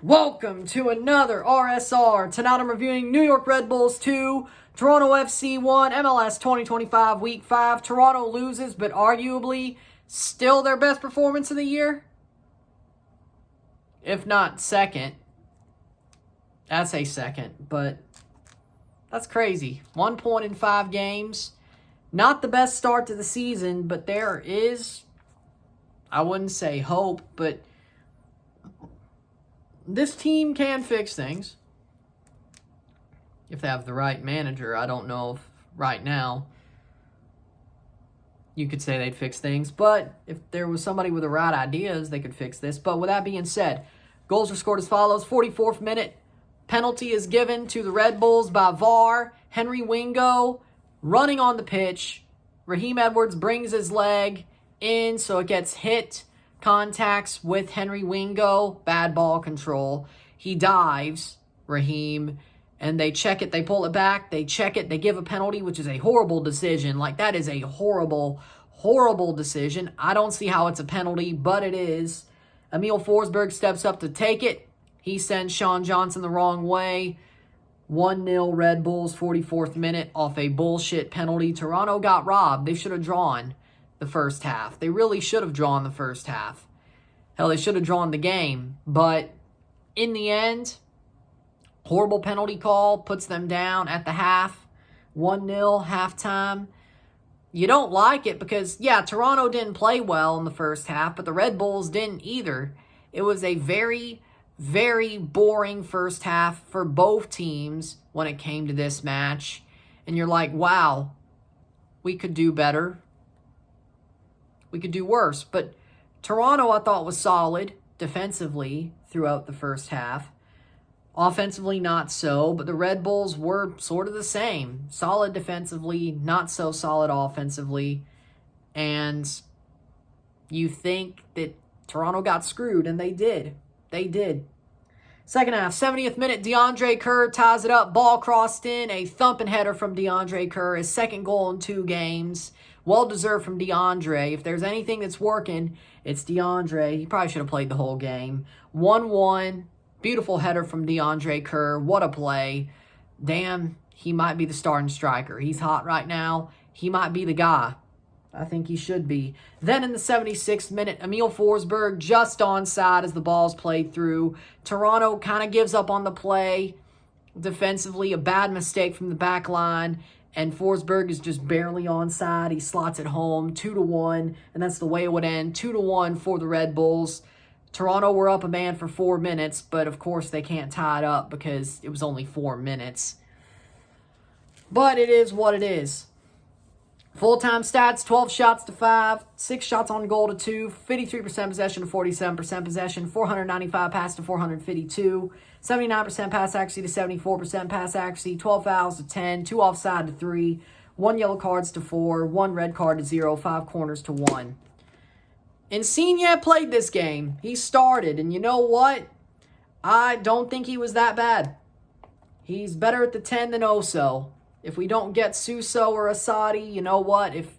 Welcome to another RSR. Tonight I'm reviewing New York Red Bulls 2, Toronto FC 1, MLS 2025 Week 5. Toronto loses, but arguably still their best performance of the year. If not second. I'd say second, but that's crazy. 1 point in 5 games. Not the best start to the season, but there is, I wouldn't say hope, but this team can fix things if they have the right manager. I don't know if right now you could say they'd fix things, but if there was somebody with the right ideas, they could fix this. But with that being said, goals are scored as follows. 44th minute, penalty is given to the Red Bulls by VAR. Henry Wingo running on the pitch. Raheem Edwards brings his leg in, so it gets hit. Contacts with Henry Wingo, bad ball control. He dives, Raheem, and they check it. They pull it back. They check it. They give a penalty, which is a horrible decision. Like, that is a horrible, horrible decision. I don't see how it's a penalty, but it is. Emil Forsberg steps up to take it. He sends Sean Johnson the wrong way. 1-0 Red Bulls, 44th minute, off a bullshit penalty. Toronto got robbed. They should have drawn the first half. They really should have drawn the first half. Hell, they should have drawn the game. But in the end, horrible penalty call puts them down at the half. 1-0 halftime. You don't like it because, yeah, Toronto didn't play well in the first half, but the Red Bulls didn't either. It was a very, very boring first half for both teams when it came to this match. And you're like, wow, we could do better. We could do worse. But Toronto, I thought, was solid defensively throughout the first half. Offensively, not so. But the Red Bulls were sort of the same. Solid defensively, not so solid offensively. And you think that Toronto got screwed, and they did. They did. Second half, 70th minute, DeAndre Kerr ties it up. Ball crossed in. A thumping header from DeAndre Kerr. His second goal in 2 games. Well-deserved from DeAndre. If there's anything that's working, it's DeAndre. He probably should have played the whole game. 1-1. Beautiful header from DeAndre Kerr. What a play. Damn, he might be the starting striker. He's hot right now. He might be the guy. I think he should be. Then in the 76th minute, Emil Forsberg just onside as the ball's played through. Toronto kind of gives up on the play. Defensively, a bad mistake from the back line. And Forsberg is just barely onside. He slots it home, 2-1, and that's the way it would end. 2-1 for the Red Bulls. Toronto were up a man for 4 minutes, but of course they can't tie it up because it was only 4 minutes. But it is what it is. Full-time stats, 12 shots to 5, 6 shots on goal to 2, 53% possession to 47% possession, 495 pass to 452, 79% pass accuracy to 74% pass accuracy, 12 fouls to 10, 2 offside to 3, 1 yellow cards to 4, 1 red card to 0, 5 corners to 1. Insigne played this game. He started, and you know what? I don't think he was that bad. He's better at the 10 than Oso. If we don't get Suso or Asadi, you know what? If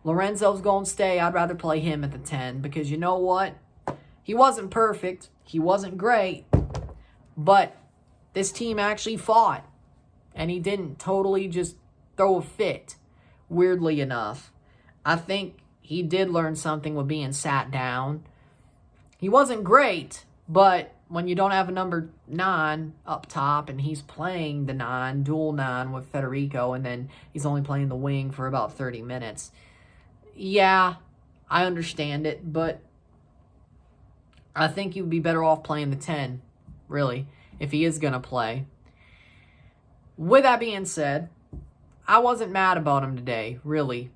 Lorenzo's going to stay, I'd rather play him at the 10. Because you know what? He wasn't perfect. He wasn't great. But this team actually fought. And he didn't totally just throw a fit, weirdly enough. I think he did learn something with being sat down. He wasn't great, but when you don't have a number 9 up top and he's playing the 9, dual 9 with Federico, and then he's only playing the wing for about 30 minutes. Yeah, I understand it, but I think you'd be better off playing the 10, really, if he is going to play. With that being said, I wasn't mad about him today, really.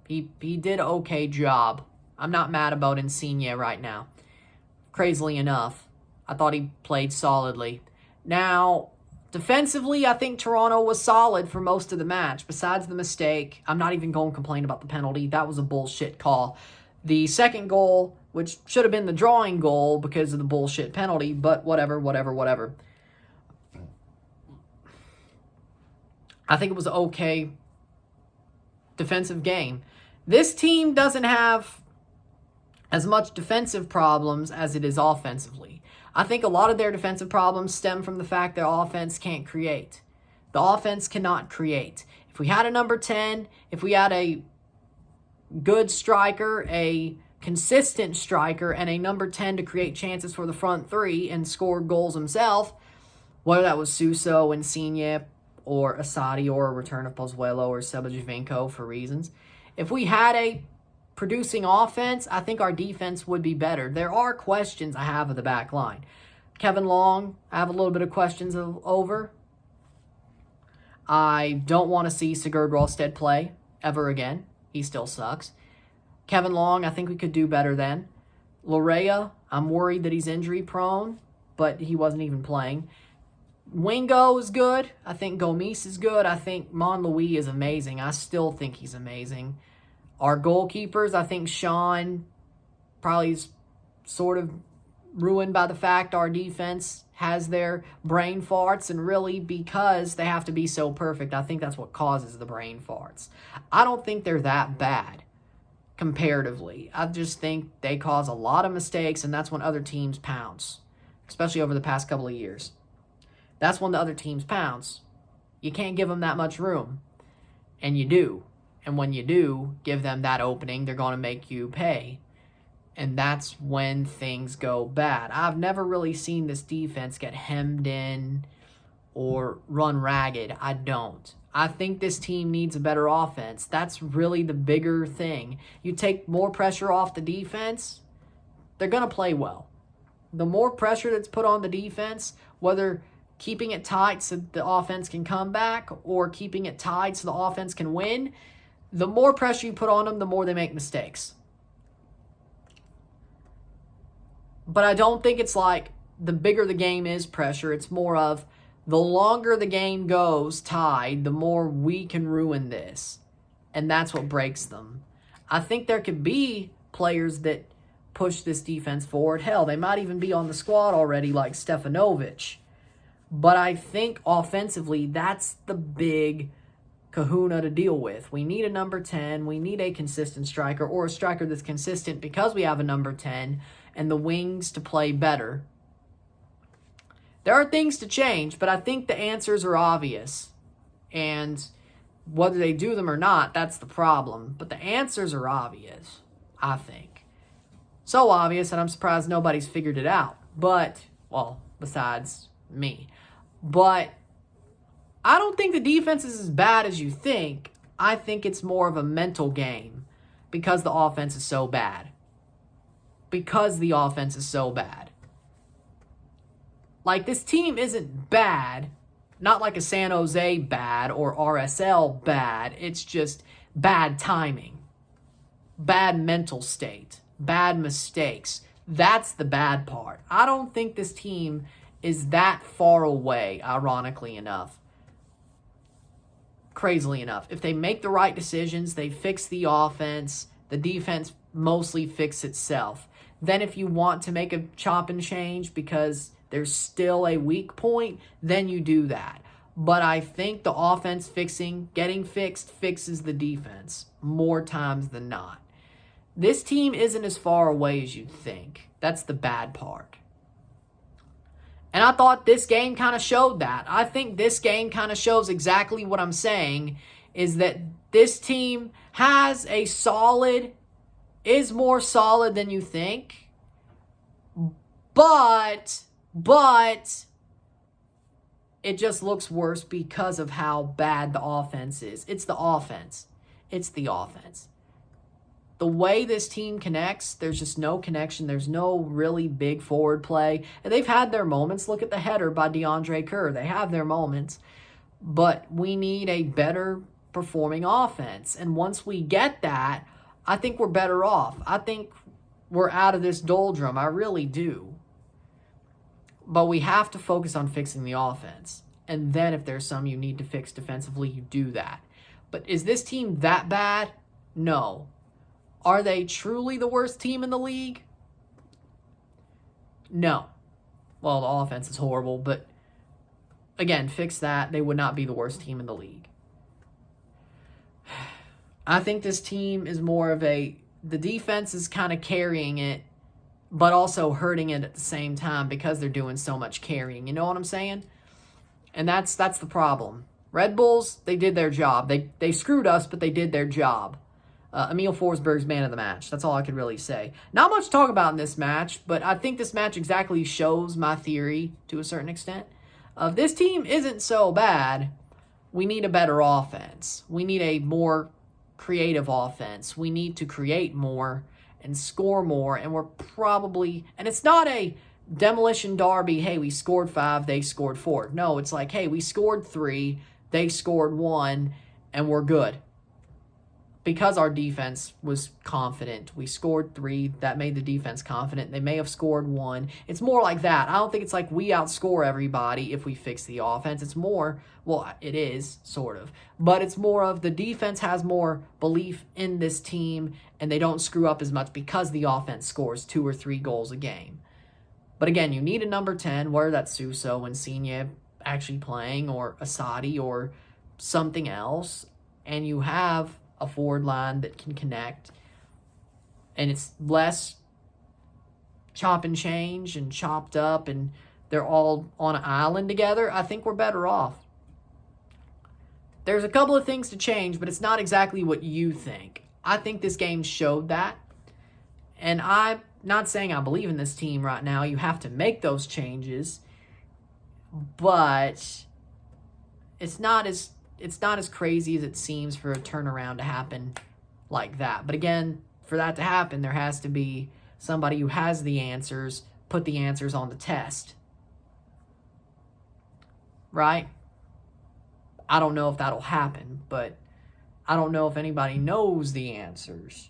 He did an okay job. I'm not mad about Insigne right now. Crazily enough, I thought he played solidly. Now, defensively, I think Toronto was solid for most of the match. Besides the mistake, I'm not even going to complain about the penalty. That was a bullshit call. The second goal, which should have been the drawing goal because of the bullshit penalty, but whatever. I think it was an okay defensive game. This team doesn't have as much defensive problems as it is offensively. I think a lot of their defensive problems stem from the fact their offense can't create. The offense cannot create. If we had a number 10, if we had a good striker, a consistent striker, and a number 10 to create chances for the front three and score goals himself, whether that was Suso, Insigne, or Asadi, or a return of Pozuelo or Sebajivenko for reasons. If we had a producing offense, I think our defense would be better. There are questions I have of the back line. Kevin Long, I have a little bit of questions over. I don't want to see Sigurd Rosted play ever again. He still sucks. Kevin Long, I think we could do better then. Lorea, I'm worried that he's injury prone, but he wasn't even playing. Wingo is good. I think Gomes is good. I think Monlouis is amazing. I still think he's amazing. Our goalkeepers, I think Sean probably is sort of ruined by the fact our defense has their brain farts, and really because they have to be so perfect, I think that's what causes the brain farts. I don't think they're that bad comparatively. I just think they cause a lot of mistakes, and that's when other teams pounce, especially over the past couple of years. That's when the other teams pounce. You can't give them that much room, and you do. And when you do give them that opening, they're going to make you pay. And that's when things go bad. I've never really seen this defense get hemmed in or run ragged. I don't. I think this team needs a better offense. That's really the bigger thing. You take more pressure off the defense, they're going to play well. The more pressure that's put on the defense, whether keeping it tight so the offense can come back or keeping it tied so the offense can win, the more pressure you put on them, the more they make mistakes. But I don't think it's like the bigger the game is pressure. It's more of the longer the game goes tied, the more we can ruin this. And that's what breaks them. I think there could be players that push this defense forward. Hell, they might even be on the squad already like Stefanovic. But I think offensively, that's the big kahuna to deal with. We need a number 10. We need a consistent striker, or a striker that's consistent because we have a number 10 and the wings to play better. There are things to change, but I think the answers are obvious. And whether they do them or not, that's the problem. But the answers are obvious, I think. So obvious that I'm surprised nobody's figured it out. But, well, besides me. But I don't think the defense is as bad as you think. I think it's more of a mental game because the offense is so bad. Because the offense is so bad. Like, this team isn't bad. Not like a San Jose bad or RSL bad. It's just bad timing. Bad mental state. Bad mistakes. That's the bad part. I don't think this team is that far away, ironically enough. Crazily enough. If they make the right decisions, they fix the offense, the defense mostly fix itself. Then if you want to make a chop and change because there's still a weak point, then you do that. But I think the offense getting fixed, fixes the defense more times than not. This team isn't as far away as you think. That's the bad part. And I thought this game kind of showed that. I think this game kind of shows exactly what I'm saying, is that this team is more solid than you think. But it just looks worse because of how bad the offense is. It's the offense. It's the offense. The way this team connects, there's just no connection. There's no really big forward play. And they've had their moments. Look at the header by DeAndre Kerr. They have their moments. But we need a better performing offense. And once we get that, I think we're better off. I think we're out of this doldrum. I really do. But we have to focus on fixing the offense. And then if there's some you need to fix defensively, you do that. But is this team that bad? No. Are they truly the worst team in the league? No. Well, the offense is horrible, but again, fix that. They would not be the worst team in the league. I think this team is more of the defense is kind of carrying it but also hurting it at the same time because they're doing so much carrying. You know what I'm saying? And that's the problem. Red Bulls, they did their job. They screwed us, but they did their job. Emil Forsberg's man of the match. That's all I could really say. Not much to talk about in this match, but I think this match exactly shows my theory to a certain extent. This team isn't so bad. We need a better offense. We need a more creative offense. We need to create more and score more, and we're probably... And it's not a demolition derby, hey, we scored 5, they scored 4. No, it's like, hey, we scored 3, they scored 1, and we're good. Because our defense was confident. We scored 3. That made the defense confident. They may have scored 1. It's more like that. I don't think it's like we outscore everybody if we fix the offense. It's more, well, it is, sort of. But it's more of the defense has more belief in this team, and they don't screw up as much because the offense scores 2 or 3 goals a game. But again, you need a number 10, whether that's Suso and Insigne actually playing, or Asadi, or something else. And you have a forward line that can connect, and it's less chop and change and chopped up, and they're all on an island together. I think we're better off. There's a couple of things to change, but it's not exactly what you think. I think this game showed that, and I'm not saying I believe in this team right now. You have to make those changes, but it's not as crazy as it seems for a turnaround to happen like that. But again, for that to happen, there has to be somebody who has the answers, put the answers on the test. Right? I don't know if that'll happen, but I don't know if anybody knows the answers.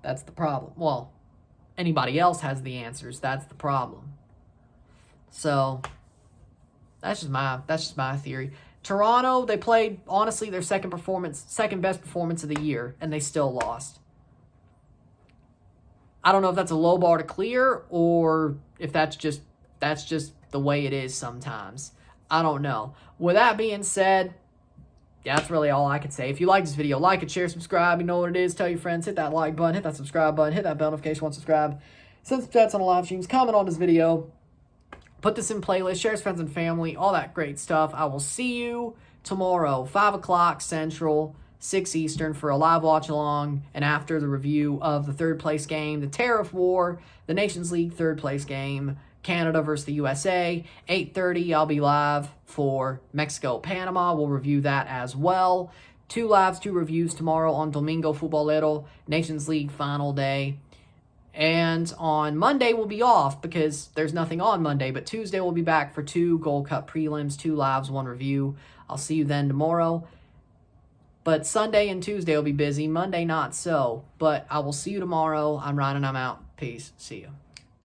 That's the problem. Well, anybody else has the answers. That's the problem. So... That's just my theory. Toronto, they played, honestly, their second best performance of the year, and they still lost. I don't know if that's a low bar to clear, or if that's just the way it is sometimes. I don't know. With that being said, that's really all I could say. If you like this video, like it, share, subscribe. You know what it is. Tell your friends. Hit that like button. Hit that subscribe button. Hit that bell notification once subscribed. Send some chats on the live streams. Comment on this video. Put this in playlist, share with friends and family, all that great stuff. I will see you tomorrow, 5 o'clock Central, 6 Eastern, for a live watch-along, and after the review of the third-place game, the Tariff War, the Nations League third-place game, Canada versus the USA. 8:30, I'll be live for Mexico-Panama. We'll review that as well. 2 lives, 2 reviews tomorrow on Domingo Futbolero, Nations League final day. And on Monday, we'll be off because there's nothing on Monday. But Tuesday, we'll be back for 2 Gold Cup prelims, 2 lives, 1 review. I'll see you then tomorrow. But Sunday and Tuesday will be busy. Monday, not so. But I will see you tomorrow. I'm Ryan, and I'm out. Peace. See you.